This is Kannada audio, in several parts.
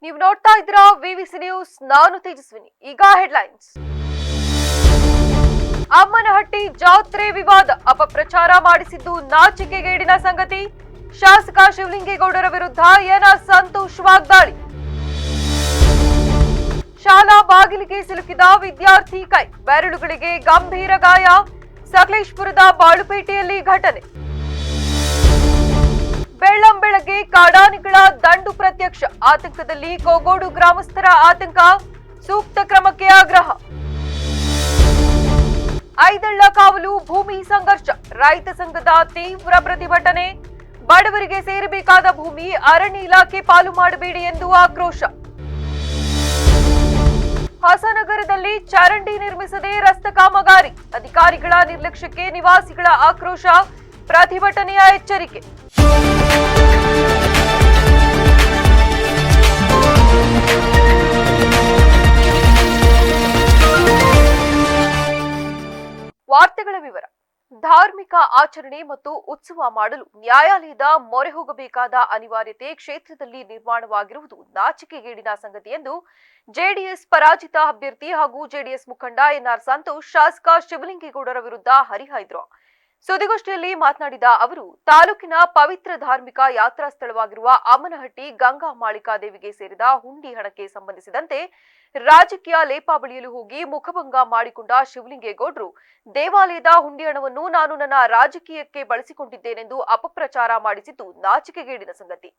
ನೀವು ನೋಡ್ತಾ ಇದ್ದೀರಾ ವಿವಿಸಿ ನ್ಯೂಸ್. ನಾನು ತೇಜಸ್ವಿನಿ. ಈಗ ಹೆಡ್ಲೈನ್ಸ್. ಅಮ್ಮನಹಟ್ಟಿ ಜಾತ್ರೆ ವಿವಾದ, ಅಪಪ್ರಚಾರ ಮಾಡಿಸಿದ್ದು ನಾಚಿಕೆಗೇಡಿನ ಸಂಗತಿ. ಶಾಸಕ ಶಿವಲಿಂಗೇಗೌಡರ ವಿರುದ್ಧ ಎನ್ಆರ್ ಸಂತೋಷ್ ವಾಗ್ದಾಳಿ. ಶಾಲಾ ಬಾಗಿಲಿಗೆ ಸಿಲುಕಿದ ವಿದ್ಯಾರ್ಥಿ ಕೈ, ಬೆರಳುಗಳಿಗೆ ಗಂಭೀರ ಗಾಯ. ಸಕಲೇಶಪುರದ ಬಾಳುಪೇಟೆಯಲ್ಲಿ ಘಟನೆ. ಬೆಳ್ಳಂಬೆಳಗ್ಗೆ ಕಾಡಾನೆಗಳ ದಂಡು ಪ್ರತ್ಯಕ್ಷ, ಆತಂಕದಲ್ಲಿ ಕೋಗೋಡು ಗ್ರಾಮಸ್ಥರ ಆತಂಕ. ಸೂಕ್ತ ಕ್ರಮಕ್ಕೆ ಆಗ್ರಹ. ಐದಳ್ಳ ಕಾವಲು ಭೂಮಿ ಸಂಘರ್ಷ, ರೈತ ಸಂಘದ ತೀವ್ರ ಪ್ರತಿಭಟನೆ. ಬಡವರಿಗೆ ಸೇರಬೇಕಾದ ಭೂಮಿ ಅರಣ್ಯ ಇಲಾಖೆ ಪಾಲು ಮಾಡಬೇಡಿ ಎಂದು ಆಕ್ರೋಶ. ಹೊಸನಗರದಲ್ಲಿ ಚರಂಡಿ ನಿರ್ಮಿಸದೆ ರಸ್ತೆ ಕಾಮಗಾರಿ, ಅಧಿಕಾರಿಗಳ ನಿರ್ಲಕ್ಷ್ಯಕ್ಕೆ ನಿವಾಸಿಗಳ ಆಕ್ರೋಶ. ಪ್ರತಿಭಟನೆಯ ಎಚ್ಚರಿಕೆ. ವಾರ್ತೆಗಳ ವಿವರ. ಧಾರ್ಮಿಕ ಆಚರಣೆ ಮತ್ತು ಉತ್ಸವ ಮಾಡಲು ನ್ಯಾಯಾಲಯದ ಮೊರೆ ಹೋಗಬೇಕಾದ ಅನಿವಾರ್ಯತೆ ಕ್ಷೇತ್ರದಲ್ಲಿ ನಿರ್ಮಾಣವಾಗಿರುವುದು ನಾಚಿಕೆಗೇಡಿನ ಸಂಗತಿ ಎಂದು ಜೆಡಿಎಸ್ ಪರಾಜಿತ ಅಭ್ಯರ್ಥಿ ಹಾಗೂ ಜೆಡಿಎಸ್ ಮುಖಂಡ ಎನ್ಆರ್ ಸಂತೋಷ್ ಶಾಸಕ ಶಿವಲಿಂಗೇಗೌಡರ ವಿರುದ್ಧ ಹರಿಹಾಯ್ದರು. ಸುದ್ದಿಗೋಷ್ಠಿಯಲ್ಲಿ ಮಾತನಾಡಿದ ಅವರು, ತಾಲೂಕಿನ ಪವಿತ್ರ ಧಾರ್ಮಿಕ ಯಾತ್ರಾ ಸ್ಥಳವಾಗಿರುವ ಅಮ್ಮನಹಟ್ಟಿ ಗಂಗಾ ಮಾಳಿಕಾದೇವಿಗೆ ಸೇರಿದ ಹುಂಡಿ ಹಣಕ್ಕೆ ಸಂಬಂಧಿಸಿದಂತೆ ರಾಜಕೀಯ ಲೇಪಾಬಳಿಯಲು ಹೋಗಿ ಮುಖಭಂಗ ಮಾಡಿಕೊಂಡ ಶಿವಲಿಂಗೇಗೌಡರು ದೇವಾಲಯದ ಹುಂಡಿ ಹಣವನ್ನು ನಾನು ನನ್ನ ರಾಜಕೀಯಕ್ಕೆ ಬಳಸಿಕೊಂಡಿದ್ದೇನೆಂದು ಅಪಪ್ರಚಾರ ಮಾಡಿಸಿದ್ದು ನಾಚಿಕೆಗೇಡಿನ ಸಂಗತಿ.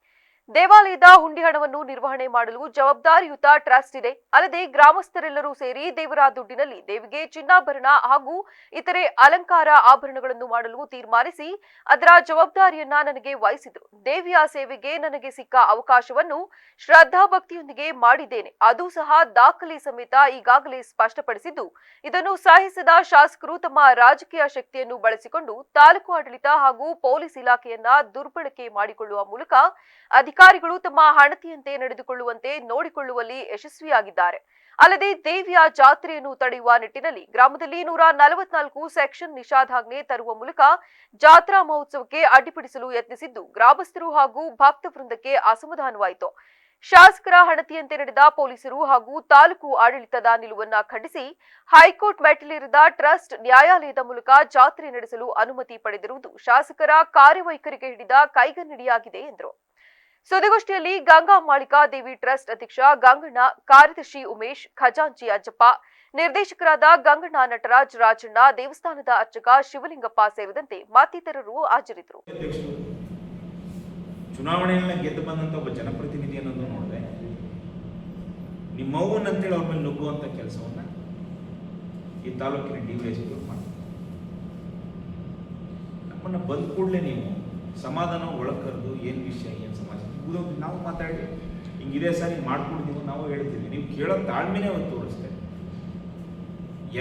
ದೇವಾಲಯದ ಹುಂಡಿ ಹಣವನ್ನು ನಿರ್ವಹಣೆ ಮಾಡಲು ಜವಾಬ್ದಾರಿಯುತ ಟ್ರಸ್ಟ್ ಇದೆ. ಅಲ್ಲದೆ ಗ್ರಾಮಸ್ಥರೆಲ್ಲರೂ ಸೇರಿ ದೇವರ ದುಡ್ಡಿನಲ್ಲಿ ದೇವಿಗೆ ಚಿನ್ನಾಭರಣ ಹಾಗೂ ಇತರೆ ಅಲಂಕಾರ ಆಭರಣಗಳನ್ನು ಮಾಡಲು ತೀರ್ಮಾನಿಸಿ ಅದರ ಜವಾಬ್ದಾರಿಯನ್ನ ನನಗೆ ವಹಿಸಿದ್ರು. ದೇವಿಯ ಸೇವೆಗೆ ನನಗೆ ಸಿಕ್ಕ ಅವಕಾಶವನ್ನು ಶ್ರದ್ಧಾ ಭಕ್ತಿಯೊಂದಿಗೆ ಮಾಡಿದ್ದೇನೆ. ಅದು ಸಹ ದಾಖಲೆ ಸಮೇತ ಈಗಾಗಲೇ ಸ್ಪಷ್ಟಪಡಿಸಿದ್ದು, ಇದನ್ನು ಸಹಿಸದ ಶಾಸಕರು ತಮ್ಮ ರಾಜಕೀಯ ಶಕ್ತಿಯನ್ನು ಬಳಸಿಕೊಂಡು ತಾಲೂಕು ಆಡಳಿತ ಹಾಗೂ ಪೊಲೀಸ್ ಇಲಾಖೆಯನ್ನ ದುರ್ಬಳಕೆ ಮಾಡಿಕೊಳ್ಳುವ ಮೂಲಕ ಅಧಿಕಾರಿಗಳು ತಮ್ಮ ಹಣತೆಯಂತೆ ನಡೆದುಕೊಳ್ಳುವಂತೆ ನೋಡಿಕೊಳ್ಳುವಲ್ಲಿ ಯಶಸ್ವಿಯಾಗಿದ್ದಾರೆ. ಅಲ್ಲದೆ ದೇವಿಯ ಜಾತ್ರೆಯನ್ನು ತಡೆಯುವ ನಿಟ್ಟಿನಲ್ಲಿ ಗ್ರಾಮದಲ್ಲಿ 144 ಸೆಕ್ಷನ್ ನಿಷೇಧಾಜ್ಞೆ ತರುವ ಮೂಲಕ ಜಾತ್ರಾ ಮಹೋತ್ಸವಕ್ಕೆ ಅಡ್ಡಿಪಡಿಸಲು ಯತ್ನಿಸಿದ್ದು ಗ್ರಾಮಸ್ಥರು ಹಾಗೂ ಭಕ್ತ ವೃಂದಕ್ಕೆ ಅಸಮಾಧಾನವಾಯಿತು. ಶಾಸಕರ ಹಣತೆಯಂತೆ ನಡೆದ ಪೊಲೀಸರು ಹಾಗೂ ತಾಲೂಕು ಆಡಳಿತದ ನಿಲುವನ್ನ ಖಂಡಿಸಿ ಹೈಕೋರ್ಟ್ ಮೆಟ್ಟಿಲೇರಿದ ಟ್ರಸ್ಟ್ ನ್ಯಾಯಾಲಯದ ಮೂಲಕ ಜಾತ್ರೆ ನಡೆಸಲು ಅನುಮತಿ ಪಡೆದಿರುವುದು ಶಾಸಕರ ಕಾರ್ಯವೈಖರಿಗೆ ಹಿಡಿದ ಕೈಗನ್ನಡಿಯಾಗಿದೆ ಎಂದರು. ಸುದ್ದಿಗೋಷ್ಠಿಯಲ್ಲಿ ಗಂಗಾ ಮಾಳಿಕಾ ದೇವಿ ಟ್ರಸ್ಟ್ ಅಧ್ಯಕ್ಷ ಗಂಗಣ್ಣ, ಕಾರ್ಯದರ್ಶಿ ಉಮೇಶ್, ಖಜಾಂಚಿ ಅಜ್ಜಪ್ಪ, ನಿರ್ದೇಶಕರಾದ ಗಂಗಣ್ಣ, ನಟರಾಜ್, ರಾಜಣ್ಣ, ದೇವಸ್ಥಾನದ ಅರ್ಚಕ ಶಿವಲಿಂಗಪ್ಪ ಸೇರಿದಂತೆ ಮತ್ತಿತರರು ಹಾಜರಿದ್ದರು. ಚುನಾವಣೆಯನ್ನ ಗೆದ್ದು ಬಂದಂತ ಒಬ್ಬ ಜನಪ್ರತಿನಿಧಿ ಅನ್ನೋದು ನೋಡಿದೆ, ನಿಮ್ಮವ್ವನಂತೇಳಿ ಅವ್ರ ಮೇಲೆ ನುಗ್ಗುವಂತ ಕೆಲಸವನ್ನ ಈ ತಾಲೂಕಿನ ಡಿವೈಎಸ್ಪಿಗಳು ಮಾಡ್ತಾರೆ. ನಮ್ಮನ್ನ ಬಂದ ಕೂಡಲೇ ನೀವು ಸಮಾಧಾನ ಒಳಗೆ ಕರೆದು ಏನು ವಿಷಯ, ಏನು ಸಮಾಜ ನಾವು ಮಾತಾಡಿ ಹಿಂಗಿದೆ ಸರ್, ಹಿಂಗೆ ಮಾಡ್ಕೊಡ್ತೀವಿ ನಾವು ಹೇಳ್ತೀವಿ. ನೀವು ಕೇಳೋ ತಾಳ್ಮೆನೇ ಅವತ್ತು ತೋರಿಸ್ತೇವೆ.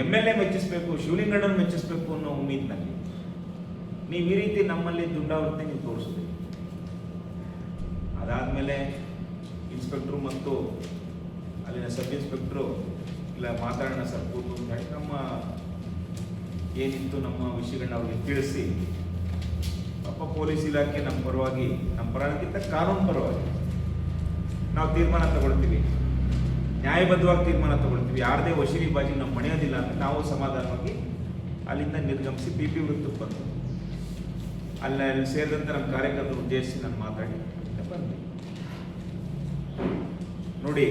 MLA ಮೆಚ್ಚಿಸ್ಬೇಕು, ಶಿವಲಿಂಗಣ್ಣನ ಮೆಚ್ಚಿಸ್ಬೇಕು ಅನ್ನೋ ಉಮ್ಮೀದ್ನಲ್ಲಿ ನೀವು ಈ ರೀತಿ ನಮ್ಮಲ್ಲಿ ದುಂಡಾವೃತ್ತಿ ನೀವು ತೋರಿಸ್ತೀವಿ. ಅದಾದಮೇಲೆ ಇನ್ಸ್ಪೆಕ್ಟ್ರು ಮತ್ತು ಅಲ್ಲಿನ ಸಬ್ ಇನ್ಸ್ಪೆಕ್ಟ್ರು ಇಲ್ಲ ಮಾತಾಡೋಣ ಸರ್ ಕೂತು ಅಂತ ಹೇಳಿ ನಮ್ಮ ಏನಿತ್ತು ನಮ್ಮ ವಿಷಯಗಳನ್ನ ಅವ್ರಿಗೆ ತಿಳಿಸಿ, ಪಾಪ ಪೊಲೀಸ್ ಇಲಾಖೆ ನಮ್ಮ ಪರವಾಗಿ, ನಮ್ಮ ಪರವಾಗಿಂತ ಕಾನೂನು ಪರವಾಗಿ ನಾವು ತೀರ್ಮಾನ ತಗೊಳ್ತೀವಿ, ನ್ಯಾಯಬದ್ಧವಾಗಿ ತೀರ್ಮಾನ ತಗೊಳ್ತೀವಿ. ಯಾರದೇ ವಶೀಲಿ ಬಾಜಿ ನಾವು ಮಣಿಯೋದಿಲ್ಲ ಅಂತ ನಾವು ಸಮಾಧಾನವಾಗಿ ಅಲ್ಲಿಂದ ನಿರ್ಗಮಿಸಿ BP ವೃತ್ತಕ್ಕೆ ಬಂದು ಅಲ್ಲಿ ಸೇರಿದಂತೆ ನಮ್ಮ ಕಾರ್ಯಕರ್ತರು ಉದ್ದೇಶಿಸಿ ನಾನು ಮಾತಾಡಿ ಬಂದ್ವಿ. ನೋಡಿ,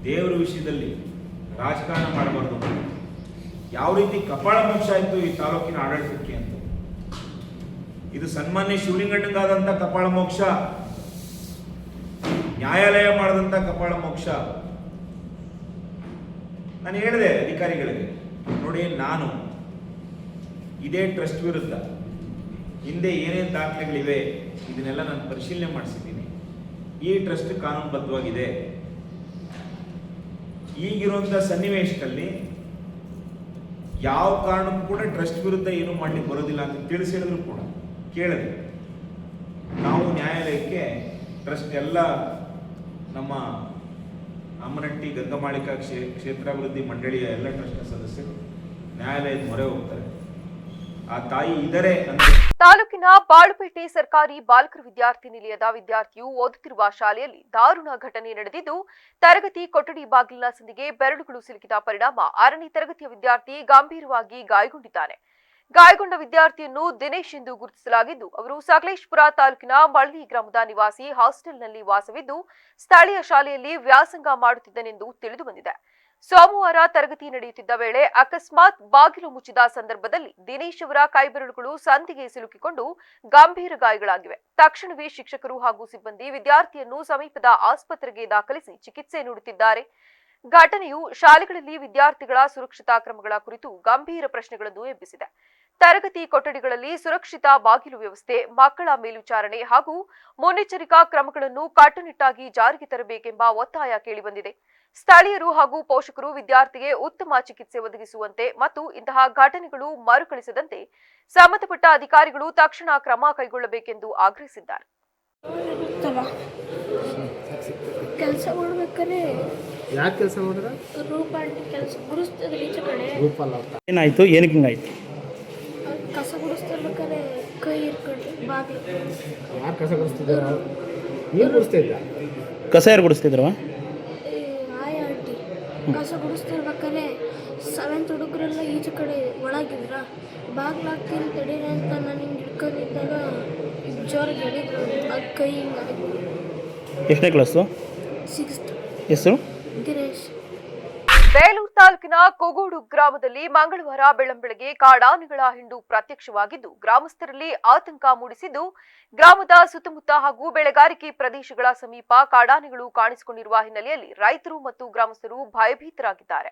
ದೇವರ ವಿಷಯದಲ್ಲಿ ರಾಜಕಾರಣ ಮಾಡಬಾರ್ದು. ಯಾವ ರೀತಿ ಕಪಾಳ ಮೋಕ್ಷ ಆಯಿತು ಈ ತಾಲೂಕಿನ ಆಡಳಿತಕ್ಕೆ ಅಂತ, ಇದು ಸನ್ಮಾನ್ಯ ಶಿವಲಿಂಗಣ್ಣಗಾದಂಥ ಕಪಾಳ ಮೋಕ್ಷ, ನ್ಯಾಯಾಲಯ ಮಾಡಿದಂಥ ಕಪಾಳ ಮೋಕ್ಷ. ನಾನು ಹೇಳಿದೆ ಅಧಿಕಾರಿಗಳಿಗೆ, ನೋಡಿ ನಾನು ಇದೇ ಟ್ರಸ್ಟ್ ವಿರುದ್ಧ ಹಿಂದೆ ಏನೇನು ದಾಖಲೆಗಳಿವೆ ಇದನ್ನೆಲ್ಲ ನಾನು ಪರಿಶೀಲನೆ ಮಾಡಿಸಿದ್ದೀನಿ. ಈ ಟ್ರಸ್ಟ್ ಕಾನೂನುಬದ್ಧವಾಗಿದೆ. ಈಗಿರುವಂಥ ಸನ್ನಿವೇಶದಲ್ಲಿ ಯಾವ ಕಾರಣಕ್ಕೂ ಕೂಡ ಟ್ರಸ್ಟ್ ವಿರುದ್ಧ ಏನು ಮಾಡಲಿಕ್ಕೆ ಬರೋದಿಲ್ಲ ಅಂತ ತಿಳಿಸಿದ್ರು ಕೂಡ ಕೇಳಿದೆ. ನಾವು ನ್ಯಾಯಾಲಯಕ್ಕೆ ಟ್ರಸ್ಟ್ ಎಲ್ಲ ನಮ್ಮ ಅಮ್ಮನಹಟ್ಟಿ ಗಂಗಮಾಳಿಕಾ ಕ್ಷೇತ್ರಾಭಿವೃದ್ಧಿ ಮಂಡಳಿಯ ಎಲ್ಲ ಟ್ರಸ್ಟ್ನ ಸದಸ್ಯರು ನ್ಯಾಯಾಲಯದ ಮೊರೆ ಹೋಗ್ತಾರೆ. ಆ ತಾಯಿ ಇದರೆ ಅಂತ ತಾಲೂಕಿನ ಬಾಳುಪೇಟೆ ಸರ್ಕಾರಿ ಬಾಲಕರ ವಿದ್ಯಾರ್ಥಿ ನಿಲಯದ ವಿದ್ಯಾರ್ಥಿಯು ಓದುತ್ತಿರುವ ಶಾಲೆಯಲ್ಲಿ ದಾರುಣ ಘಟನೆ ನಡೆದಿದ್ದು, ತರಗತಿ ಕೊಠಡಿ ಬಾಗಿಲಿನ ಸಂದಿಗೆ ಬೆರಳುಗಳು ಸಿಲುಕಿದ ಪರಿಣಾಮ 6ನೇ ತರಗತಿಯ ವಿದ್ಯಾರ್ಥಿ ಗಂಭೀರವಾಗಿ ಗಾಯಗೊಂಡಿದ್ದಾನೆ. ಗಾಯಗೊಂಡ ವಿದ್ಯಾರ್ಥಿಯನ್ನು ದಿನೇಶ್ ಎಂದು ಗುರುತಿಸಲಾಗಿದ್ದು, ಅವರು ಸಕಲೇಶಪುರ ತಾಲೂಕಿನ ಮಳ್ಳಿ ಗ್ರಾಮದ ನಿವಾಸಿ. ಹಾಸ್ಟೆಲ್ನಲ್ಲಿ ವಾಸವಿದ್ದು ಸ್ಥಳೀಯ ಶಾಲೆಯಲ್ಲಿ ವ್ಯಾಸಂಗ ಮಾಡುತ್ತಿದ್ದನೆಂದು ತಿಳಿದು ಬಂದಿದೆ. ಸೋಮವಾರ ತರಗತಿ ನಡೆಯುತ್ತಿದ್ದ ವೇಳೆ ಅಕಸ್ಮಾತ್ ಬಾಗಿಲು ಮುಚ್ಚಿದ ಸಂದರ್ಭದಲ್ಲಿ ದಿನೇಶ್ ಅವರ ಕೈಬೆರಳುಗಳು ಸಂದಿಗೆ ಸಿಲುಕಿಕೊಂಡು ಗಂಭೀರ ಗಾಯಗಳಾಗಿವೆ. ತಕ್ಷಣವೇ ಶಿಕ್ಷಕರು ಹಾಗೂ ಸಿಬ್ಬಂದಿ ವಿದ್ಯಾರ್ಥಿಯನ್ನು ಸಮೀಪದ ಆಸ್ಪತ್ರೆಗೆ ದಾಖಲಿಸಿ ಚಿಕಿತ್ಸೆ ನೀಡುತ್ತಿದ್ದಾರೆ. ಘಟನೆಯು ಶಾಲೆಗಳಲ್ಲಿ ವಿದ್ಯಾರ್ಥಿಗಳ ಸುರಕ್ಷತಾ ಕ್ರಮಗಳ ಕುರಿತು ಗಂಭೀರ ಪ್ರಶ್ನೆಗಳನ್ನು ಎಬ್ಬಿಸಿದೆ. ತರಗತಿ ಕೊಠಡಿಗಳಲ್ಲಿ ಸುರಕ್ಷಿತ ಬಾಗಿಲು ವ್ಯವಸ್ಥೆ, ಮಕ್ಕಳ ಮೇಲ್ವಿಚಾರಣೆ ಹಾಗೂ ಮುನ್ನೆಚ್ಚರಿಕಾ ಕ್ರಮಗಳನ್ನು ಕಟ್ಟುನಿಟ್ಟಾಗಿ ಜಾರಿಗೆ ತರಬೇಕೆಂಬ ಒತ್ತಾಯ ಕೇಳಿಬಂದಿದೆ. ಸ್ಥಳೀಯರು ಹಾಗೂ ಪೋಷಕರು ವಿದ್ಯಾರ್ಥಿಗೆ ಉತ್ತಮ ಚಿಕಿತ್ಸೆ ಒದಗಿಸುವಂತೆ ಮತ್ತು ಇಂತಹ ಘಟನೆಗಳು ಮರುಕಳಿಸದಂತೆ ಸಂಬಂಧಪಟ್ಟ ಅಧಿಕಾರಿಗಳು ತಕ್ಷಣ ಕ್ರಮ ಕೈಗೊಳ್ಳಬೇಕೆಂದು ಆಗ್ರಹಿಸಿದ್ದಾರೆ. ಕೆಲಸ ಮಾಡ್ಬೇಕಾದ್ರೆ ಯಾಕೆ ಕೆಲಸ ಮಾಡಿದ್ರೆ ರೂಪ ಕೆಲಸ ಗುಡಿಸ್ತಿದ್ರೆ ಈಚೆ ಕಡೆ ಏನಾಯ್ತು? ಏನಕ್ಕೆ ಹಿಂಗಾಯ್ತು? ಕಸ ಗುಡಿಸ್ತಿರ್ಬೇಕಾದ್ರೆ ಕೈ ಇರ್ಕೊಂಡು ಬಾಗಿಲು. ಯಾರು ಕಸ ಗುಡಿಸ್ತಿದ್ದಾರ? ನೀವು ಗುಡಿಸ್ತಾ ಇದ್ದ? ಕಸ ಯಾರು ಗುಡಿಸ್ತಿದ್ರವ? ಆಯ ಆಂಟಿ ಕಸ ಗುಡಿಸ್ತಿರ್ಬೇಕಾದ್ರೆ 7th ಹುಡುಗರೆಲ್ಲ ಈಚೆ ಕಡೆ ಒಳಗಿದ್ರ. ಬಾಗಿಲು ಹಾಕ್ತೀನಿ ತಡೀರಿ ಅಂತ ನಾನು ಹಿಂಗೆ ಹಿಡ್ಕೊಂಡಿದ್ದಾಗ ಜೋರಾಗಿ ಹೇಳಿದ್ರು. ಅದು ಕೈ ಹಿಂಗಾಯ್ತು. ಎಷ್ಟನೇ ಕ್ಲಾಸು? 6th. ಹೆಸರು? ದಿನೇಶ್. ಬೇಲೂರು ತಾಲೂಕಿನ ಕೊಗೋಡು ಗ್ರಾಮದಲ್ಲಿ ಮಂಗಳವಾರ ಬೆಳ್ಳಂಬೆಳಗ್ಗೆ ಕಾಡಾನೆಗಳ ಹಿಂಡು ಪ್ರತ್ಯಕ್ಷವಾಗಿದ್ದು ಗ್ರಾಮಸ್ಥರಲ್ಲಿ ಆತಂಕ ಮೂಡಿಸಿದ್ದು, ಗ್ರಾಮದ ಸುತ್ತಮುತ್ತ ಹಾಗೂ ಬೆಳೆಗಾರಿಕೆ ಪ್ರದೇಶಗಳ ಸಮೀಪ ಕಾಡಾನೆಗಳು ಕಾಣಿಸಿಕೊಂಡಿರುವ ಹಿನ್ನೆಲೆಯಲ್ಲಿ ರೈತರು ಮತ್ತು ಗ್ರಾಮಸ್ಥರು ಭಯಭೀತರಾಗಿದ್ದಾರೆ.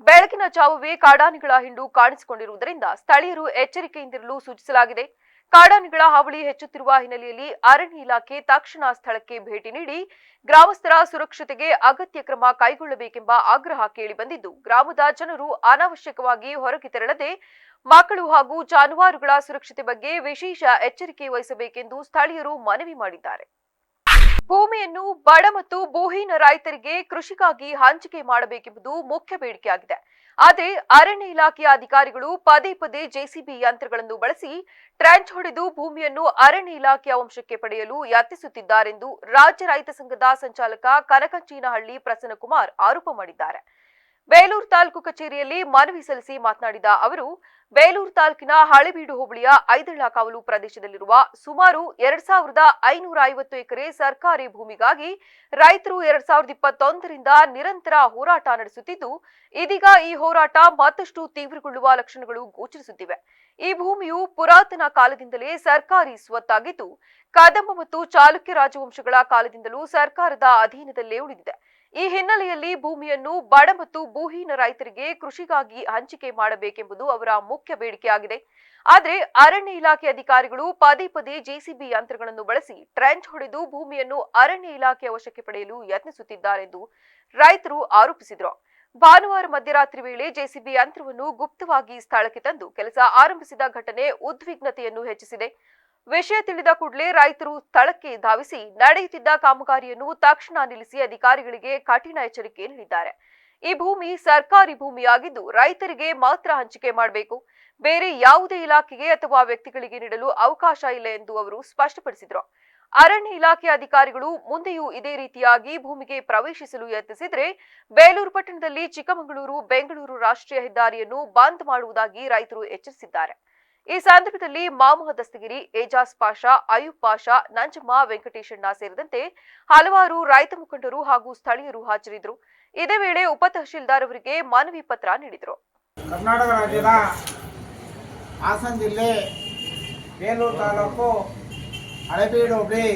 ಬೆಳಗಿನ ಜಾವವೇ ಕಾಡಾನೆಗಳ ಹಿಂಡು ಕಾಣಿಸಿಕೊಂಡಿರುವುದರಿಂದ ಸ್ಥಳೀಯರು ಎಚ್ಚರಿಕೆಯಿಂದಿರಲು ಸೂಚಿಸಲಾಗಿದೆ. ಕಾಡಾನೆಗಳ ಹಾವಳಿ ಹೆಚ್ಚುತ್ತಿರುವ ಹಿನ್ನೆಲೆಯಲ್ಲಿ ಅರಣ್ಯ ಇಲಾಖೆ ತಕ್ಷಣ ಸ್ಥಳಕ್ಕೆ ಭೇಟಿ ನೀಡಿ ಗ್ರಾಮಸ್ಥರ ಸುರಕ್ಷತೆಗೆ ಅಗತ್ಯ ಕ್ರಮ ಕೈಗೊಳ್ಳಬೇಕೆಂಬ ಆಗ್ರಹ ಕೇಳಿಬಂದಿದ್ದು, ಗ್ರಾಮದ ಜನರು ಅನಾವಶ್ಯಕವಾಗಿ ಹೊರಗೆ ತೆರಳದೆ ಮಕ್ಕಳು ಹಾಗೂ ಜಾನುವಾರುಗಳ ಸುರಕ್ಷತೆ ಬಗ್ಗೆ ವಿಶೇಷ ಎಚ್ಚರಿಕೆ ವಹಿಸಬೇಕೆಂದು ಸ್ಥಳೀಯರು ಮನವಿ ಮಾಡಿದ್ದಾರೆ. ಭೂಮಿಯನ್ನು ಬಡ ಮತ್ತು ಭೂಹೀನ ರೈತರಿಗೆ ಕೃಷಿಗಾಗಿ ಹಂಚಿಕೆ ಮಾಡಬೇಕೆಂಬುದು ಮುಖ್ಯ ಬೇಡಿಕೆಯಾಗಿದೆ. ಆದರೆ ಅರಣ್ಯ ಇಲಾಖೆಯ ಅಧಿಕಾರಿಗಳು ಪದೇ ಪದೇ ಜೆಸಿಬಿ ಯಂತ್ರಗಳನ್ನು ಬಳಸಿ ಟ್ರೆಂಚ್ ಹೊಡೆದು ಭೂಮಿಯನ್ನು ಅರಣ್ಯ ಇಲಾಖೆಯ ವಶಕ್ಕೆ ಪಡೆಯಲು ಯತ್ನಿಸುತ್ತಿದ್ದಾರೆಂದು ರಾಜ್ಯ ರೈತ ಸಂಘದ ಸಂಚಾಲಕ ಕನಕಂಚೀನಹಳ್ಳಿ ಪ್ರಸನ್ನಕುಮಾರ್ ಆರೋಪ ಮಾಡಿದ್ದಾರೆ. ಬೇಲೂರು ತಾಲೂಕು ಕಚೇರಿಯಲ್ಲಿ ಮನವಿ ಸಲ್ಲಿಸಿ ಮಾತನಾಡಿದ ಅವರು, ಬೇಲೂರು ತಾಲೂಕಿನ ಹಳೆಬೀಡು ಹೋಬಳಿಯ ಐದಳ್ಳ ಕಾವಲು ಪ್ರದೇಶದಲ್ಲಿರುವ ಸುಮಾರು 2550 ಎಕರೆ ಸರ್ಕಾರಿ ಭೂಮಿಗಾಗಿ ರೈತರು 2021ರಿಂದ ನಿರಂತರ ಹೋರಾಟ ನಡೆಸುತ್ತಿದ್ದು, ಇದೀಗ ಈ ಹೋರಾಟ ಮತ್ತಷ್ಟು ತೀವ್ರಗೊಳ್ಳುವ ಲಕ್ಷಣಗಳು ಗೋಚರಿಸುತ್ತಿವೆ. ಈ ಭೂಮಿಯು ಪುರಾತನ ಕಾಲದಿಂದಲೇ ಸರ್ಕಾರಿ ಸ್ವತ್ತಾಗಿದ್ದು, ಕದಂಬ ಮತ್ತು ಚಾಲುಕ್ಯ ರಾಜವಂಶಗಳ ಕಾಲದಿಂದಲೂ ಸರ್ಕಾರದ ಅಧೀನದಲ್ಲೇ ಉಳಿದಿದೆ. ಈ ಹಿನ್ನೆಲೆಯಲ್ಲಿ ಭೂಮಿಯನ್ನು ಬಡ ಮತ್ತು ಭೂಹೀನ ರೈತರಿಗೆ ಕೃಷಿಗಾಗಿ ಹಂಚಿಕೆ ಮಾಡಬೇಕೆಂಬುದು ಅವರ ಮುಖ್ಯ ಬೇಡಿಕೆಯಾಗಿದೆ. ಆದರೆ ಅರಣ್ಯ ಇಲಾಖೆ ಅಧಿಕಾರಿಗಳು ಪದೇ ಪದೇ ಜೆಸಿಬಿ ಯಂತ್ರಗಳನ್ನು ಬಳಸಿ ಟ್ರೆಂಚ್ ಹೊಡೆದು ಭೂಮಿಯನ್ನು ಅರಣ್ಯ ಇಲಾಖೆಯ ವಶಕ್ಕೆ ಪಡೆಯಲು ಯತ್ನಿಸುತ್ತಿದ್ದಾರೆಂದು ರೈತರು ಆರೋಪಿಸಿದರು. ಭಾನುವಾರ ಮಧ್ಯರಾತ್ರಿ ವೇಳೆ ಜೆಸಿಬಿ ಯಂತ್ರವನ್ನು ಗುಪ್ತವಾಗಿ ಸ್ಥಳಕ್ಕೆ ತಂದು ಕೆಲಸ ಆರಂಭಿಸಿದ ಘಟನೆ ಉದ್ವಿಗ್ನತೆಯನ್ನು ಹೆಚ್ಚಿಸಿದೆ. ವಿಷಯ ತಿಳಿದ ಕೂಡಲೇ ರೈತರು ಸ್ಥಳಕ್ಕೆ ಧಾವಿಸಿ ನಡೆಯುತ್ತಿದ್ದ ಕಾಮಗಾರಿಯನ್ನು ತಕ್ಷಣ ನಿಲ್ಲಿಸಿ ಅಧಿಕಾರಿಗಳಿಗೆ ಕಠಿಣ ಎಚ್ಚರಿಕೆ ನೀಡಿದ್ದಾರೆ. ಈ ಭೂಮಿ ಸರ್ಕಾರಿ ಭೂಮಿಯಾಗಿದ್ದು ರೈತರಿಗೆ ಮಾತ್ರ ಹಂಚಿಕೆ ಮಾಡಬೇಕು, ಬೇರೆ ಯಾವುದೇ ಇಲಾಖೆಗೆ ಅಥವಾ ವ್ಯಕ್ತಿಗಳಿಗೆ ನೀಡಲು ಅವಕಾಶ ಇಲ್ಲ ಎಂದು ಅವರು ಸ್ಪಷ್ಟಪಡಿಸಿದರು. ಅರಣ್ಯ ಇಲಾಖೆ ಅಧಿಕಾರಿಗಳು ಮುಂದೆಯೂ ಇದೇ ರೀತಿಯಾಗಿ ಭೂಮಿಗೆ ಪ್ರವೇಶಿಸಲು ಯತ್ನಿಸಿದರೆ ಬೇಲೂರು ಪಟ್ಟಣದಲ್ಲಿ ಚಿಕ್ಕಮಗಳೂರು ಬೆಂಗಳೂರು ರಾಷ್ಟ್ರೀಯ ಹೆದ್ದಾರಿಯನ್ನು ಬಂದ್ ಮಾಡುವುದಾಗಿ ರೈತರು ಎಚ್ಚರಿಸಿದ್ದಾರೆ. ಈ ಸಂದರ್ಭದಲ್ಲಿ ಮಾಮೂಹ ದಸ್ತಗಿರಿ, ಏಜಾಜ್ ಪಾಷಾ, ಅಯೂಬ್ ಪಾಷಾ, ನಂಜಮ್ಮ, ವೆಂಕಟೇಶಣ್ಣ ಸೇರಿದಂತೆ ಹಲವಾರು ರೈತ ಮುಖಂಡರು ಹಾಗೂ ಸ್ಥಳೀಯರು ಹಾಜರಿದ್ದರು. ಇದೇ ವೇಳೆ ಉಪ ತಹಶೀಲ್ದಾರ್ ಅವರಿಗೆ ಮನವಿ ಪತ್ರ ನೀಡಿದರು. ಕರ್ನಾಟಕ ರಾಜ್ಯದ ಹಾಸನ ಜಿಲ್ಲೆ ಬೇಲೂರು ತಾಲೂಕು ಹಳೆಬೀಡು ಹೋಬಳಿ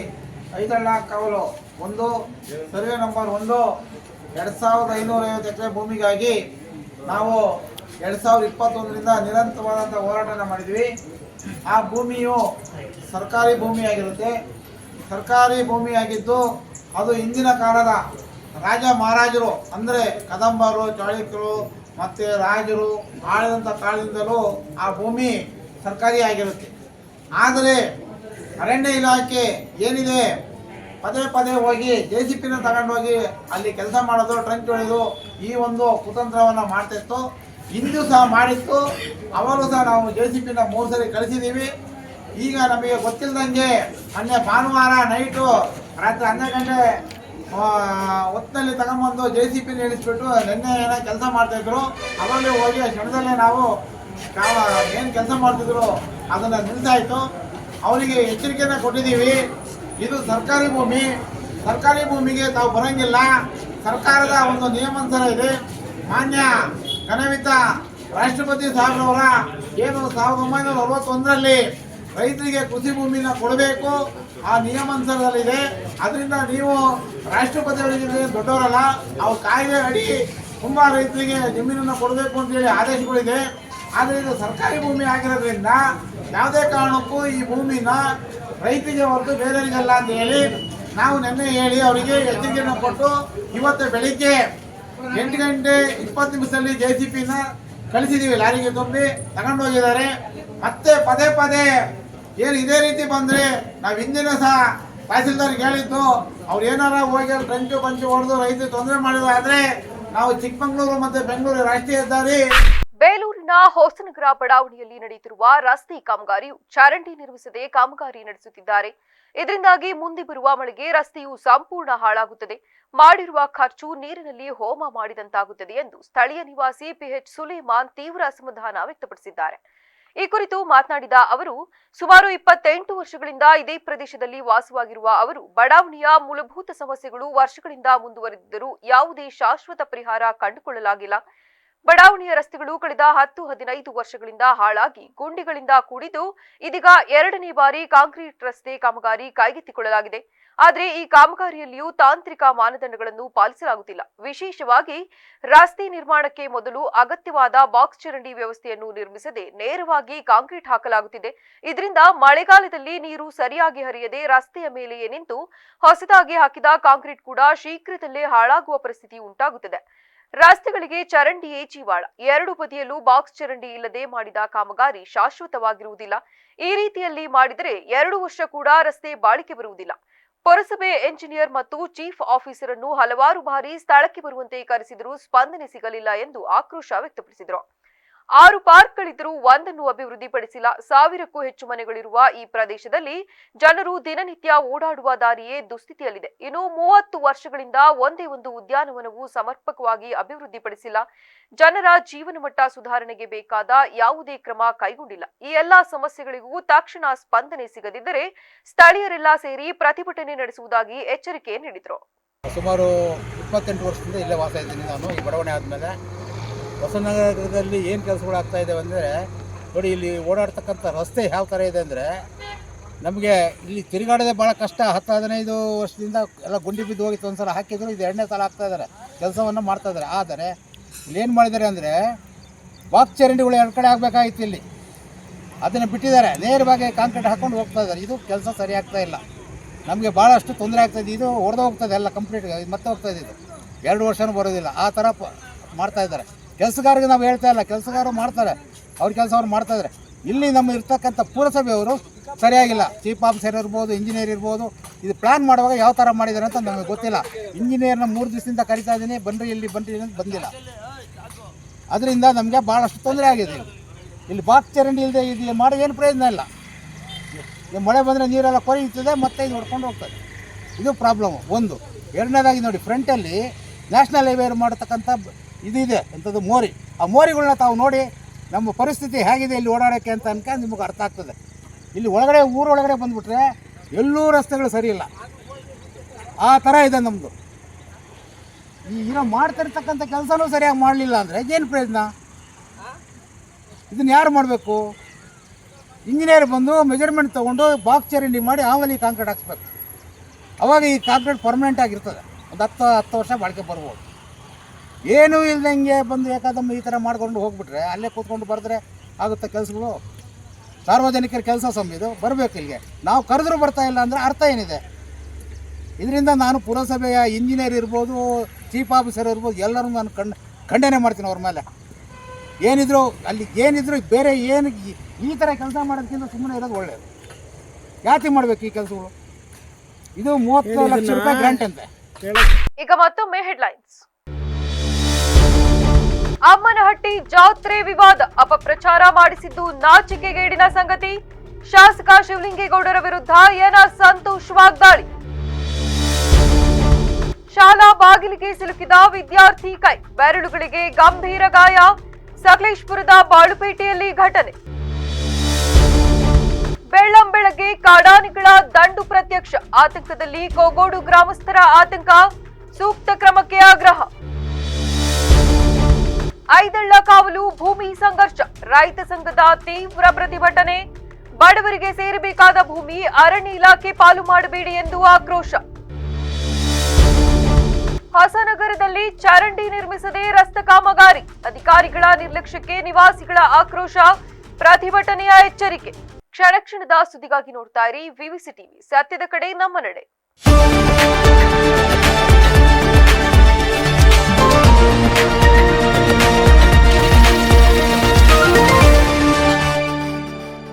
ಐದಳ್ಳ ಕಾವಲು 1 ಸರ್ವೆ ನಂಬರ್ 1 2550 ಎಕರೆ ಭೂಮಿಗಾಗಿ ನಾವು 2021ರಿಂದ ನಿರಂತರವಾದಂಥ ಹೋರಾಟನ ಮಾಡಿದ್ವಿ. ಆ ಭೂಮಿಯು ಸರ್ಕಾರಿ ಭೂಮಿಯಾಗಿರುತ್ತೆ. ಸರ್ಕಾರಿ ಭೂಮಿಯಾಗಿದ್ದು ಅದು ಹಿಂದಿನ ಕಾಲದ ರಾಜ ಮಹಾರಾಜರು ಅಂದರೆ ಕದಂಬರು, ಚಾಳುಕ್ಯರು ಮತ್ತು ರಾಜರು ಆಳಿದಂಥ ಕಾಲದಿಂದಲೂ ಆ ಭೂಮಿ ಸರ್ಕಾರಿ ಆಗಿರುತ್ತೆ. ಆದರೆ ಅರಣ್ಯ ಇಲಾಖೆ ಏನಿದೆ ಪದೇ ಪದೇ ಹೋಗಿ ಜೆಸಿಪಿನ ತಗೊಂಡೋಗಿ ಅಲ್ಲಿ ಕೆಲಸ ಮಾಡೋದು, ಟ್ರಂಚ್ ಹೊಡೆದು ಈ ಒಂದು ಕುತಂತ್ರವನ್ನು ಮಾಡ್ತಿತ್ತು. ಇಂದು ಸಹ ಮಾಡಿತ್ತು. ಅವರು ಸಹ ನಾವು ಜೆಸಿಪಿನ 3 ಸರಿ ಕಳಿಸಿದ್ದೀವಿ. ಈಗ ನಮಗೆ ಗೊತ್ತಿಲ್ಲದಂಗೆ ಮೊನ್ನೆ ಭಾನುವಾರ ನೈಟು ರಾತ್ರಿ 12 ಗಂಟೆ ಹೊತ್ತಿನಲ್ಲಿ ತಗೊಂಬಂದು JCB ನಿಲ್ಲಿಸ್ಬಿಟ್ಟು ನಿನ್ನೆ ಏನೋ ಕೆಲಸ ಮಾಡ್ತಾಯಿದ್ರು. ಅವಾಗಲೇ ಹೋಗಿ ಆ ಕ್ಷಣದಲ್ಲೇ ನಾವು ಏನು ಕೆಲಸ ಮಾಡ್ತಿದ್ರು ಅದನ್ನು ನಿಲ್ಲಿಸಾಯಿತು. ಅವರಿಗೆ ಎಚ್ಚರಿಕೆಯನ್ನು ಕೊಟ್ಟಿದ್ದೀವಿ. ಇದು ಸರ್ಕಾರಿ ಭೂಮಿ, ಸರ್ಕಾರಿ ಭೂಮಿಗೆ ತಾವು ಬರೋಂಗಿಲ್ಲ. ಸರ್ಕಾರದ ಒಂದು ನಿಯಮಾನುಸಾರ ಇದೆ. ಮಾನ್ಯ ಘನವಿದ್ದ ರಾಷ್ಟ್ರಪತಿ ಸಾಹೇಬ್ರವರ ಏನು 1961ರಲ್ಲಿ ರೈತರಿಗೆ ಕೃಷಿ ಭೂಮಿನ ಕೊಡಬೇಕು ಆ ನಿಯಮಾನುಸಾರದಲ್ಲಿದೆ. ಅದರಿಂದ ನೀವು ರಾಷ್ಟ್ರಪತಿಯವರಿಗೆ ದೊಡ್ಡವರಲ್ಲ, ಅವ್ರ ಕಾಯ್ದೆ ಅಡಿ ತುಂಬ ರೈತರಿಗೆ ಜಮೀನನ್ನು ಕೊಡಬೇಕು ಅಂತೇಳಿ ಆದೇಶಗಳಿದೆ. ಆದರೆ ಇದು ಸರ್ಕಾರಿ ಭೂಮಿ ಆಗಿರೋದ್ರಿಂದ ಯಾವುದೇ ಕಾರಣಕ್ಕೂ ಈ ಭೂಮಿನ ರೈತರಿಗೆ ಹೊರತು ಬೇರೆಯವರಿಗಲ್ಲ ಅಂತ ಹೇಳಿ ನಾವು ನಿನ್ನೆ ಹೇಳಿ ಅವರಿಗೆ ಎಚ್ಚರಿಕೆಯನ್ನು ಕೊಟ್ಟು ಇವತ್ತು ಬೆಳಿಗ್ಗೆ 8 ಗಂಟೆ 20 ನಿಮಿಷದಲ್ಲಿ JCBನ ಕಳಿಸಿದ್ದೀವಿ. ಲಾರಿಗೆ ತುಂಬಿ ತಗೊಂಡೋಗಿದ್ದಾರೆ. ಮತ್ತೆ ಪದೇ ಪದೇ ಏನು ಇದೇ ರೀತಿ ಬಂದರೆ ನಾವು ಹಿಂದಿನ ಸಹ ತಹಸೀಲ್ದಾರ್ಗೆ ಹೇಳಿದ್ದು ಅವ್ರು ಏನಾರ ಹೋಗಿ ಟ್ರಂಚು ಪಂಚು ಹೊಡೆದು ರೈತರಿಗೆ ತೊಂದರೆ ಮಾಡಿದ್ರೆ ನಾವು ಚಿಕ್ಕಮಗಳೂರು ಮತ್ತು ಬೆಂಗಳೂರು ರಾಷ್ಟ್ರೀಯ ಹೆದ್ದಾರಿ ಬೇಲೂರಿನ ಹೊಸನಗರ ಬಡಾವಣೆಯಲ್ಲಿ ನಡೆಯುತ್ತಿರುವ ರಸ್ತೆ ಕಾಮಗಾರಿಯು ಚರಂಡಿ ನಿರ್ಮಿಸದೆ ಕಾಮಗಾರಿ ನಡೆಸುತ್ತಿದ್ದಾರೆ. ಇದರಿಂದಾಗಿ ಮುಂದೆ ಬರುವ ಮಳೆಗೆ ರಸ್ತೆಯು ಸಂಪೂರ್ಣ ಹಾಳಾಗುತ್ತದೆ. ಮಾಡಿರುವ ಖರ್ಚು ನೀರಿನಲ್ಲಿ ಹೋಮ ಮಾಡಿದಂತಾಗುತ್ತದೆ ಎಂದು ಸ್ಥಳೀಯ ನಿವಾಸಿ PH ಸುಲೇಮಾನ್ ತೀವ್ರ ಅಸಮಾಧಾನ ವ್ಯಕ್ತಪಡಿಸಿದ್ದಾರೆ. ಈ ಕುರಿತು ಮಾತನಾಡಿದ ಅವರು, ಸುಮಾರು 28 ವರ್ಷಗಳಿಂದ ಇದೇ ಪ್ರದೇಶದಲ್ಲಿ ವಾಸವಾಗಿರುವ ಅವರು ಬಡಾವಣೆಯ ಮೂಲಭೂತ ಸಮಸ್ಯೆಗಳು ವರ್ಷಗಳಿಂದ ಮುಂದುವರೆದಿದ್ದರೂ ಯಾವುದೇ ಶಾಶ್ವತ ಪರಿಹಾರ ಕಂಡುಕೊಳ್ಳಲಾಗಿಲ್ಲ. ಬಡಾವಣೆಯ ರಸ್ತೆಗಳು ಕಳೆದ 10-15 ವರ್ಷಗಳಿಂದ ಹಾಳಾಗಿ ಗುಂಡಿಗಳಿಂದ ಕೂಡಿದ್ದು ಇದೀಗ 2ನೇ ಬಾರಿ ಕಾಂಕ್ರೀಟ್ ರಸ್ತೆ ಕಾಮಗಾರಿ ಕೈಗೆತ್ತಿಕೊಳ್ಳಲಾಗಿದೆ. ಆದರೆ ಈ ಕಾಮಗಾರಿಯಲ್ಲಿಯೂ ತಾಂತ್ರಿಕ ಮಾನದಂಡಗಳನ್ನು ಪಾಲಿಸಲಾಗುತ್ತಿಲ್ಲ. ವಿಶೇಷವಾಗಿ ರಸ್ತೆ ನಿರ್ಮಾಣಕ್ಕೆ ಮೊದಲು ಅಗತ್ಯವಾದ ಬಾಕ್ಸ್ ಚರಂಡಿ ವ್ಯವಸ್ಥೆಯನ್ನು ನಿರ್ಮಿಸದೆ ನೇರವಾಗಿ ಕಾಂಕ್ರೀಟ್ ಹಾಕಲಾಗುತ್ತಿದೆ. ಇದರಿಂದ ಮಳೆಗಾಲದಲ್ಲಿ ನೀರು ಸರಿಯಾಗಿ ಹರಿಯದೆ ರಸ್ತೆಯ ಮೇಲೆಯೇ ನಿಂತು ಹೊಸದಾಗಿ ಹಾಕಿದ ಕಾಂಕ್ರೀಟ್ ಕೂಡ ಶೀಘ್ರದಲ್ಲೇ ಹಾಳಾಗುವ ಪರಿಸ್ಥಿತಿ ಉಂಟಾಗುತ್ತದೆ. ರಸ್ತೆಗಳಿಗೆ ಚರಂಡಿಯೇ ಜೀವಾಳ. 2 ಬದಿಯಲ್ಲೂ ಬಾಕ್ಸ್ ಚರಂಡಿ ಇಲ್ಲದೆ ಮಾಡಿದ ಕಾಮಗಾರಿ ಶಾಶ್ವತವಾಗಿರುವುದಿಲ್ಲ. ಈ ರೀತಿಯಲ್ಲಿ ಮಾಡಿದರೆ 2 ವರ್ಷ ಕೂಡ ರಸ್ತೆ ಬಾಳಿಕೆ ಬರುವುದಿಲ್ಲ. ಪುರಸಭೆ ಎಂಜಿನಿಯರ್ ಮತ್ತು ಚೀಫ್ ಆಫೀಸರ್ ಅನ್ನು ಹಲವಾರು ಬಾರಿ ಸ್ಥಳಕ್ಕೆ ಬರುವಂತೆ ಕರೆಸಿದರೂ ಸ್ಪಂದನೆ ಸಿಗಲಿಲ್ಲ ಎಂದು ಆಕ್ರೋಶ ವ್ಯಕ್ತಪಡಿಸಿದರು. 6 ಪಾರ್ಕ್ಗಳಿದ್ದರೂ ಒಂದನ್ನು ಅಭಿವೃದ್ಧಿಪಡಿಸಿಲ್ಲ. 1000ಕ್ಕೂ ಹೆಚ್ಚು ಮನೆಗಳಿರುವ ಈ ಪ್ರದೇಶದಲ್ಲಿ ಜನರು ದಿನನಿತ್ಯ ಓಡಾಡುವ ದಾರಿಯೇ ದುಸ್ಥಿತಿಯಲ್ಲಿದೆ. ಇನ್ನು 30 ವರ್ಷಗಳಿಂದ ಒಂದೇ ಒಂದು ಉದ್ಯಾನವನವು ಸಮರ್ಪಕವಾಗಿ ಅಭಿವೃದ್ಧಿಪಡಿಸಿಲ್ಲ. ಜನರ ಜೀವನ ಮಟ್ಟ ಸುಧಾರಣೆಗೆ ಬೇಕಾದ ಯಾವುದೇ ಕ್ರಮ ಕೈಗೊಂಡಿಲ್ಲ. ಈ ಎಲ್ಲಾ ಸಮಸ್ಯೆಗಳಿಗೂ ತಕ್ಷಣ ಸ್ಪಂದನೆ ಸಿಗದಿದ್ದರೆ ಸ್ಥಳೀಯರೆಲ್ಲ ಸೇರಿ ಪ್ರತಿಭಟನೆ ನಡೆಸುವುದಾಗಿ ಎಚ್ಚರಿಕೆ ನೀಡಿದರು. ಸುಮಾರು 28 ವರ್ಷದಿಂದ ಇಲ್ಲೇ ವಾಸ ಇದ್ದೀನಿ ನಾನು. ಈ ಬಡಾವಣೆ ಆದಮೇಲೆ ಹೊಸನಗರದಲ್ಲಿ ಏನು ಕೆಲಸಗಳು ಆಗ್ತಾ ಇದ್ದಾವೆ ಅಂದರೆ ನೋಡಿ, ಇಲ್ಲಿ ಓಡಾಡ್ತಕ್ಕಂಥ ರಸ್ತೆ ಯಾವ ಥರ ಇದೆ ಅಂದರೆ ನಮಗೆ ಇಲ್ಲಿ ತಿರುಗಾಡೋದೇ ಭಾಳ ಕಷ್ಟ. 10-15 ವರ್ಷದಿಂದ ಎಲ್ಲ ಗುಂಡಿ ಬಿದ್ದು ಹೋಗಿತ್ತು. ಒಂದು ಸಲ ಹಾಕಿದ್ರು, ಇದು 2ನೇ ಸಲ ಆಗ್ತಾ ಇದ್ದಾರೆ, ಕೆಲಸವನ್ನು ಮಾಡ್ತಾಯಿದ್ದಾರೆ. ಆದರೆ ಇಲ್ಲಿ ಏನು ಮಾಡಿದ್ದಾರೆ ಅಂದರೆ ಬಾಕ್ಸ್ ಚರಂಡಿಗಳು 2 ಕಡೆ ಆಗಬೇಕಾಗಿತ್ತು, ಇಲ್ಲಿ ಅದನ್ನು ಬಿಟ್ಟಿದ್ದಾರೆ. ನೇರವಾಗಿ ಕಾಂಕ್ರೀಟ್ ಹಾಕ್ಕೊಂಡು ಹೋಗ್ತಾ ಇದ್ದಾರೆ. ಇದು ಕೆಲಸ ಸರಿ ಆಗ್ತಾ ಇಲ್ಲ. ನಮಗೆ ಭಾಳಷ್ಟು ತೊಂದರೆ ಆಗ್ತಾಯಿದೆ. ಇದು ಹೊಡೆದು ಹೋಗ್ತದೆ ಎಲ್ಲ ಕಂಪ್ಲೀಟ್ ಮತ್ತೆ ಹೋಗ್ತಾಯಿದೆ. ಇದು 2 ವರ್ಷನೂ ಬರೋದಿಲ್ಲ. ಆ ಥರ ಮಾಡ್ತಾಯಿದ್ದಾರೆ. ಕೆಲಸಗಾರರಿಗೆ ನಾವು ಹೇಳ್ತಾ ಇಲ್ಲ, ಕೆಲಸಗಾರರು ಮಾಡ್ತಾರೆ, ಅವ್ರ ಕೆಲಸ ಅವ್ರು ಮಾಡ್ತಾಯಿದ್ದಾರೆ. ಇಲ್ಲಿ ನಮ್ಮ ಇರ್ತಕ್ಕಂಥ ಪುರಸಭೆಯವರು ಸರಿಯಾಗಿಲ್ಲ. ಚೀಫ್ ಆಫೀಸರ್ ಇರ್ಬೋದು, ಇಂಜಿನಿಯರ್ ಇರ್ಬೋದು. ಇದು ಪ್ಲ್ಯಾನ್ ಮಾಡುವಾಗ ಯಾವ ಥರ ಮಾಡಿದ್ದಾರೆ ಅಂತ ನಮಗೆ ಗೊತ್ತಿಲ್ಲ. ಇಂಜಿನಿಯರ್ನ 3 ದಿವಸದಿಂದ ಕರಿತಾ ಇದ್ದೀನಿ, ಬನ್ನಿರಿ ಇಲ್ಲಿ ಬನ್ನಿರಿ ಅಂತ ಬಂದಿಲ್ಲ. ಅದರಿಂದ ನಮಗೆ ಭಾಳಷ್ಟು ತೊಂದರೆ ಆಗಿದೆ. ಇಲ್ಲಿ ಬಾಕ್ಸ್ ಚರಂಡಿ ಇಲ್ಲದೆ ಇದು ಮಾಡಿ ಏನು ಪ್ರಯೋಜನ ಇಲ್ಲ. ಮಳೆ ಬಂದರೆ ನೀರೆಲ್ಲ ಕೊರೆಯುತ್ತದೆ, ಮತ್ತೆ ಇದು ಹೊಡ್ಕೊಂಡು ಹೋಗ್ತದೆ. ಇದು ಪ್ರಾಬ್ಲಮ್ಮು ಒಂದು. 2ನೇದಾಗಿ ನೋಡಿ, ಫ್ರಂಟಲ್ಲಿ ನ್ಯಾಷನಲ್ ಹೈವೇ ಮಾಡತಕ್ಕಂಥ ಇದೆ ಎಂಥದ್ದು ಮೋರಿ. ಆ ಮೋರಿಗಳನ್ನ ತಾವು ನೋಡಿ ನಮ್ಮ ಪರಿಸ್ಥಿತಿ ಹೇಗಿದೆ ಇಲ್ಲಿ ಓಡಾಡೋಕ್ಕೆ ಅಂತ ಅನ್ಕೊಂಡು ನಿಮಗೆ ಅರ್ಥ ಆಗ್ತದೆ. ಇಲ್ಲಿ ಒಳಗಡೆ ಊರೊಳಗಡೆ ಬಂದುಬಿಟ್ರೆ ಎಲ್ಲೂ ರಸ್ತೆಗಳು ಸರಿ ಇಲ್ಲ. ಆ ಥರ ಇದೆ ನಮ್ಮದು. ಈಗ ಮಾಡ್ತಿರ್ತಕ್ಕಂಥ ಕೆಲಸನೂ ಸರಿಯಾಗಿ ಮಾಡಲಿಲ್ಲ ಅಂದರೆ ಏನು ಪ್ರಯೋಜನ? ಇದನ್ನು ಯಾರು ಮಾಡಬೇಕು? ಇಂಜಿನಿಯರ್ ಬಂದು ಮೆಜರ್ಮೆಂಟ್ ತೊಗೊಂಡು ಬಾಕ್ಸ್ ಚರಂಡಿ ಮಾಡಿ ಆಮೇಲೆ ಈ ಕಾಂಕ್ರೀಟ್ ಹಾಕ್ಸ್ಬೇಕು. ಅವಾಗ ಈ ಕಾಂಕ್ರೀಟ್ ಪರ್ಮನೆಂಟ್ ಆಗಿರ್ತದೆ. ಒಂದು 10 ವರ್ಷ ಬಾಳಿಕೆ ಬರ್ಬೋದು. ಏನೂ ಇಲ್ದಂಗೆ ಬಂದು ಏಕಾದಮ್ಮ ಈ ಥರ ಮಾಡ್ಕೊಂಡು ಹೋಗ್ಬಿಟ್ರೆ ಅಲ್ಲೇ ಕೂತ್ಕೊಂಡು ಬರೆದ್ರೆ ಆಗುತ್ತೆ ಕೆಲಸಗಳು. ಸಾರ್ವಜನಿಕರ ಕೆಲಸ ಸಂಬಿದು ಬರಬೇಕು ಇಲ್ಲಿಗೆ. ನಾವು ಕರೆದ್ರೂ ಬರ್ತಾ ಇಲ್ಲ ಅಂದರೆ ಅರ್ಥ ಏನಿದೆ? ಇದರಿಂದ ನಾನು ಪುರಸಭೆಯ ಇಂಜಿನಿಯರ್ ಇರ್ಬೋದು, ಚೀಫ್ ಆಫೀಸರ್ ಇರ್ಬೋದು, ಎಲ್ಲರೂ ನಾನು ಖಂಡನೆ ಮಾಡ್ತೀನಿ ಅವ್ರ ಮೇಲೆ. ಏನಿದ್ರು ಅಲ್ಲಿ ಏನಿದ್ರು ಬೇರೆ ಏನು ಈ ಥರ ಕೆಲಸ ಮಾಡೋದಕ್ಕಿಂತ ಸುಮ್ಮನೆ ಇರೋದು ಒಳ್ಳೆಯದು. ಯಾಕೆ ಮಾಡಬೇಕು ಈ ಕೆಲಸಗಳು? ಇದು 30 ಲಕ್ಷ ರೂಪಾಯಿ ಗ್ರಾಂಟ್ ಅಂತೆ. ಈಗ ಮತ್ತೊಮ್ಮೆ ಹೆಡ್ಲೈನ್ಸ್. ಅಮ್ಮನಹಟ್ಟಿ ಜಾತ್ರೆ ವಿವಾದ, ಅಪಪ್ರಚಾರ ಮಾಡಿಸಿದ್ದು ನಾಚಿಕೆಗೇಡಿನ ಸಂಗತಿ. ಶಾಸಕ ಶಿವಲಿಂಗೇಗೌಡರ ವಿರುದ್ಧ ಎನ್ಆರ್ ಸಂತೋಷ್ ವಾಗ್ದಾಳಿ. ಶಾಲಾ ಬಾಗಿಲಿಗೆ ಸಿಲುಕಿದ ವಿದ್ಯಾರ್ಥಿ ಕೈ, ಬೆರಳುಗಳಿಗೆ ಗಂಭೀರ ಗಾಯ. ಸಕಲೇಶ್ಪುರದ ಬಾಳುಪೇಟೆಯಲ್ಲಿ ಘಟನೆ. ಬೆಳ್ಳಂಬೆಳಗ್ಗೆ ಕಾಡಾನೆಗಳ ದಂಡು ಪ್ರತ್ಯಕ್ಷ, ಆತಂಕದಲ್ಲಿ ಕೋಗೋಡು ಗ್ರಾಮಸ್ಥರ ಆತಂಕ. ಸೂಕ್ತ ಕ್ರಮಕ್ಕೆ ಆಗ್ರಹ. ಐದಳ್ಳ ಕಾವಲು ಭೂಮಿ ಸಂಘರ್ಷ, ರೈತ ಸಂಘದ ತೀವ್ರ ಪ್ರತಿಭಟನೆ. ಬಡವರಿಗೆ ಸೇರಬೇಕಾದ ಭೂಮಿ ಅರಣ್ಯ ಇಲಾಖೆ ಪಾಲು ಮಾಡಬೇಡಿ ಎಂದು ಆಕ್ರೋಶ. ಹೊಸನಗರದಲ್ಲಿ ಚರಂಡಿ ನಿರ್ಮಿಸದೆ ರಸ್ತೆ ಕಾಮಗಾರಿ, ಅಧಿಕಾರಿಗಳ ನಿರ್ಲಕ್ಷ್ಯಕ್ಕೆ ನಿವಾಸಿಗಳ ಆಕ್ರೋಶ. ಪ್ರತಿಭಟನೆಯ ಎಚ್ಚರಿಕೆ. ಕ್ಷಣ ಕ್ಷಣದ ಸುದ್ದಿಗಾಗಿ ನೋಡ್ತಾ ಇರಿ ವಿವಿಸಿ ಟಿವಿ, ಸತ್ಯದ ಕಡೆ ನಮ್ಮ ನಡೆ.